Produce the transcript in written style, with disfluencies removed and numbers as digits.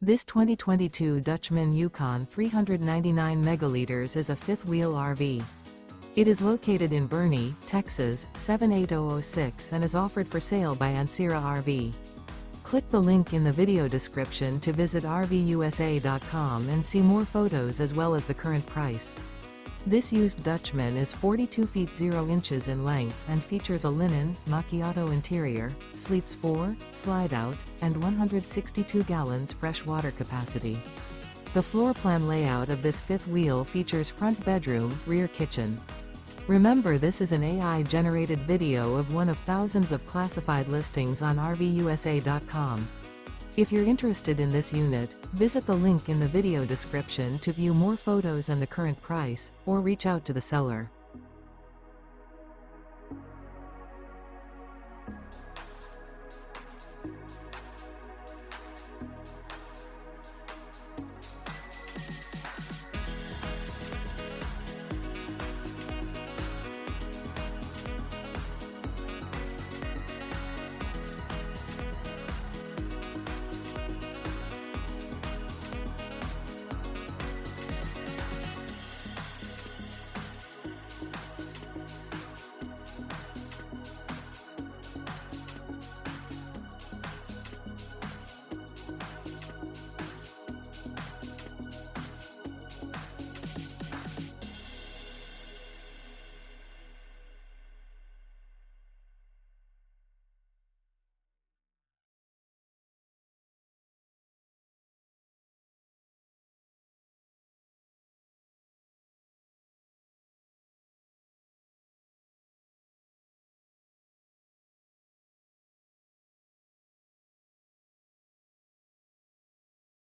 This 2022 Dutchmen Yukon 399 ML is a fifth-wheel RV. It is located in Boerne, Texas, 78006 and is offered for sale by Ancira RV. Click the link in the video description to visit RVUSA.com and see more photos as well as the current price. This used Dutchman is 42 feet 0 inches in length and features a linen, Machiatto interior, sleeps 4, Slideout, and 162 gallons fresh water capacity. The floor plan layout of this fifth wheel features front bedroom, rear kitchen. Remember, this is an AI-generated video of one of thousands of classified listings on RVUSA.com. If you're interested in this unit, visit the link in the video description to view more photos and the current price, or reach out to the seller.